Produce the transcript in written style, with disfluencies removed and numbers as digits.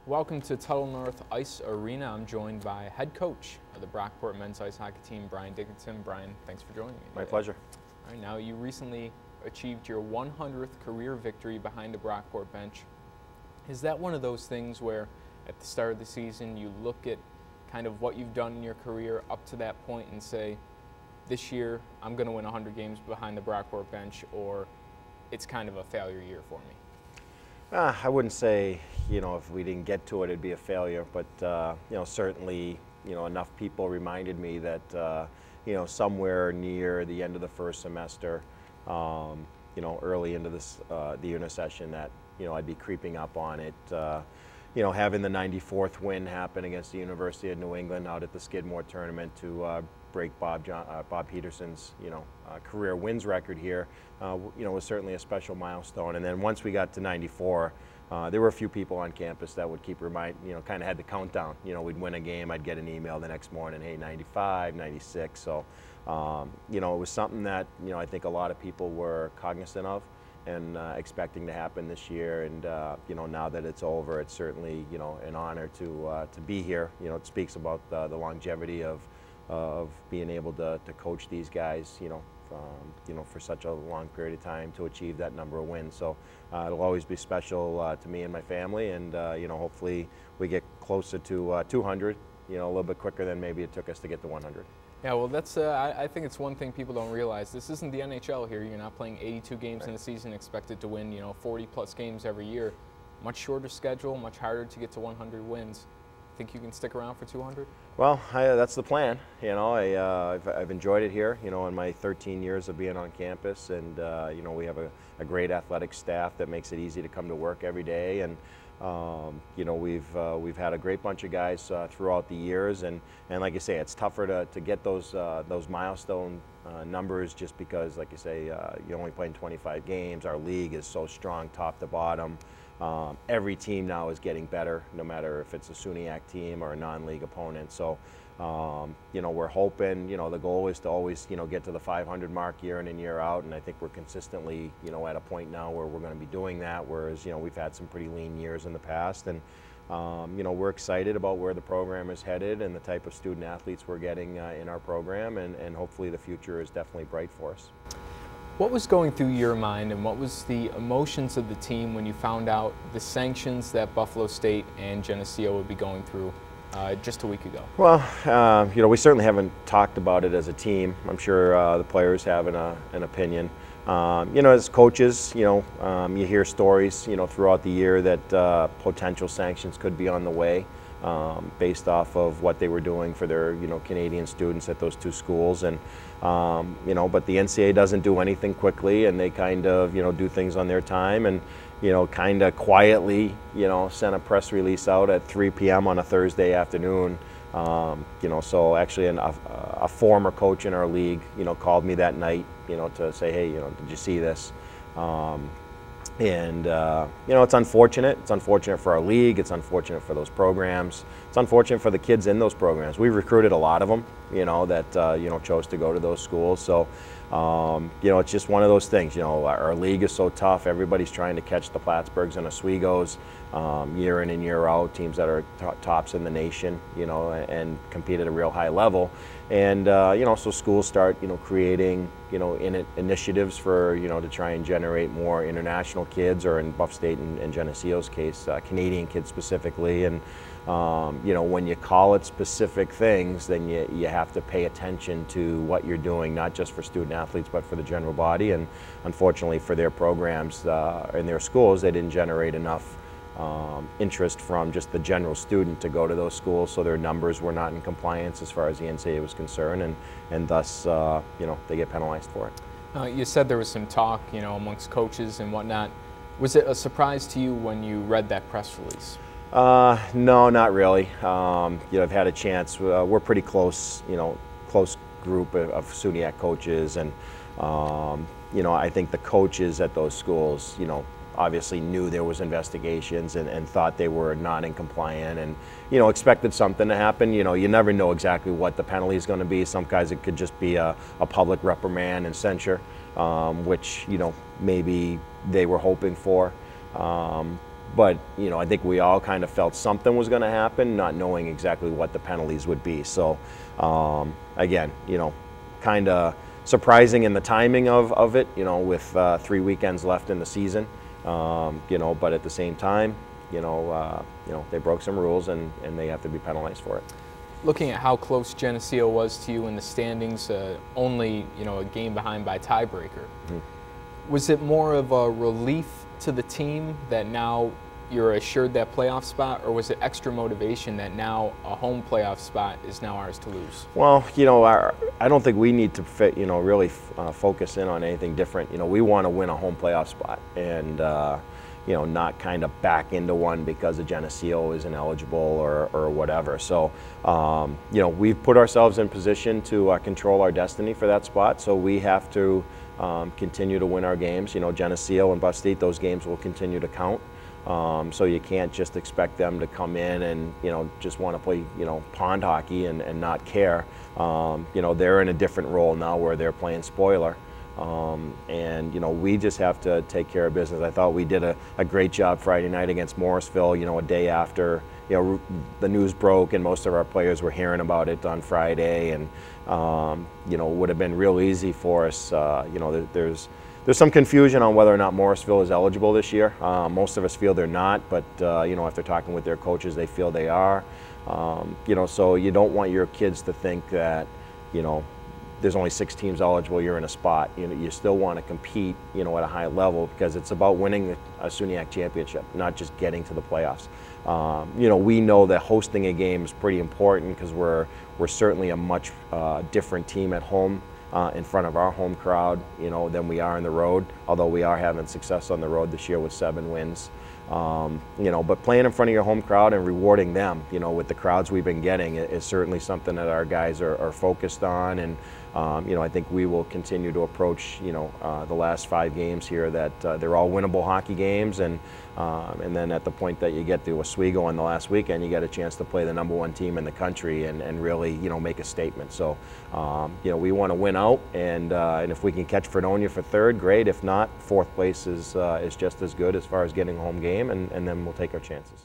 Welcome to Tuttle North Ice Arena. I'm joined by head coach of the Brockport men's ice hockey team, Brian Dickinson. Brian, thanks for joining me today. My pleasure. All right, now you recently achieved your 100th career victory behind the Brockport bench. Is that one of those things where at the start of the season you look at kind of what you've done in your career up to that point and say, this year I'm going to win 100 games behind the Brockport bench, or it's kind of a failure year for me? I wouldn't say, if we didn't get to it, it'd be a failure. But, certainly, enough people reminded me that, somewhere near the end of the first semester, early into this, the unit session, that, I'd be creeping up on it. Having the 94th win happen against the University of New England out at the Skidmore tournament to break Bob Peterson's, career wins record here, was certainly a special milestone. And then once we got to 94, there were a few people on campus that would keep kind of had the countdown. We'd win a game, I'd get an email the next morning, hey, 95, 96. So, it was something that, I think a lot of people were cognizant of and expecting to happen this year. And, now that it's over, it's certainly, an honor to be here. It speaks about the longevity of being able to coach these guys, for such a long period of time to achieve that number of wins. So it'll always be special to me and my family, and hopefully we get closer to 200, a little bit quicker than maybe it took us to get to 100. Yeah, well, that's I think it's one thing people don't realize. This isn't the NHL here. You're not playing 82 games in a season expected to win, 40-plus games every year. Much shorter schedule, much harder to get to 100 wins. Think you can stick around for 200? Well, that's the plan. I've enjoyed it here, in my 13 years of being on campus, and we have a great athletic staff that makes it easy to come to work every day, and we've had a great bunch of guys throughout the years, and like you say, it's tougher to get those milestone numbers, just because, like you say, you're only playing 25 games. Our league is so strong, top to bottom. Every team now is getting better, no matter if it's a SUNYAC team or a non-league opponent. So, we're hoping, the goal is to always, get to the 500 mark year in and year out. And I think we're consistently, at a point now where we're going to be doing that, whereas, we've had some pretty lean years in the past. And, we're excited about where the program is headed and the type of student athletes we're getting in our program. And hopefully the future is definitely bright for us. What was going through your mind, and what was the emotions of the team when you found out the sanctions that Buffalo State and Geneseo would be going through just a week ago? Well, we certainly haven't talked about it as a team. I'm sure the players have an opinion. As coaches, you hear stories, throughout the year that potential sanctions could be on the way, based off of what they were doing for their, Canadian students at those two schools. And, but the NCAA doesn't do anything quickly, and they kind of, do things on their time, and, kind of quietly, sent a press release out at 3 p.m. on a Thursday afternoon. So actually a former coach in our league, called me that night, to say, hey, did you see this? And it's unfortunate. It's unfortunate for our league. It's unfortunate for those programs. It's unfortunate for the kids in those programs. We recruited a lot of them, that chose to go to those schools. So, it's just one of those things. Our league is so tough. Everybody's trying to catch the Plattsburghs and Oswegos year in and year out. Teams that are tops in the nation, and compete at a real high level. And so schools start, creating, initiatives for, to try and generate more international kids, or in Buff State and Geneseo's case, Canadian kids specifically. And when you call it specific things, then you have to pay attention to what you're doing, not just for student athletes, but for the general body. And unfortunately for their programs in their schools, they didn't generate enough interest from just the general student to go to those schools, so their numbers were not in compliance as far as the NCAA was concerned, and thus, they get penalized for it. You said there was some talk, amongst coaches and whatnot. Was it a surprise to you when you read that press release? No, not really. I've had a chance. We're pretty close, close group of SUNYAC coaches, and I think the coaches at those schools, obviously knew there was investigations and thought they were not in compliant, and expected something to happen. You never know exactly what the penalty is going to be. Some guys, it could just be a public reprimand and censure, which maybe they were hoping for. But I think we all kind of felt something was going to happen, not knowing exactly what the penalties would be. So again, kind of surprising in the timing of it, with 3 weekends left in the season. But at the same time, they broke some rules and they have to be penalized for it. Looking at how close Geneseo was to you in the standings, only a game behind by tiebreaker. Was it more of a relief to the team that now you're assured that playoff spot, or was it extra motivation that now a home playoff spot is now ours to lose? Well, I don't think we need to really focus in on anything different. We want to win a home playoff spot, and not kind of back into one because the Geneseo isn't eligible or whatever. So, we've put ourselves in position to control our destiny for that spot. So we have to continue to win our games. Geneseo and Buffalo State, those games will continue to count. So you can't just expect them to come in and just want to play pond hockey and not care. They're in a different role now where they're playing spoiler. And we just have to take care of business. I thought we did a great job Friday night against Morrisville, a day after the news broke and most of our players were hearing about it on Friday, and would have been real easy for us. There's some confusion on whether or not Morrisville is eligible this year. Most of us feel they're not, but after talking with their coaches, they feel they are. So you don't want your kids to think that there's only 6 teams eligible, you're in a spot. You still want to compete, at a high level, because it's about winning a SUNYAC championship, not just getting to the playoffs. We know that hosting a game is pretty important because we're certainly a much different team at home in front of our home crowd, than we are on the road. Although we are having success on the road this year with 7 wins. But playing in front of your home crowd and rewarding them, with the crowds we've been getting, is certainly something that our guys are focused on. And I think we will continue to approach the last 5 games here that they're all winnable hockey games, and then at the point that you get to Oswego on the last weekend, you get a chance to play the #1 team in the country and really make a statement. So we want to win out, and if we can catch Fredonia for 3rd, great. If not, 4th place is just as good as far as getting a home game, and then we'll take our chances.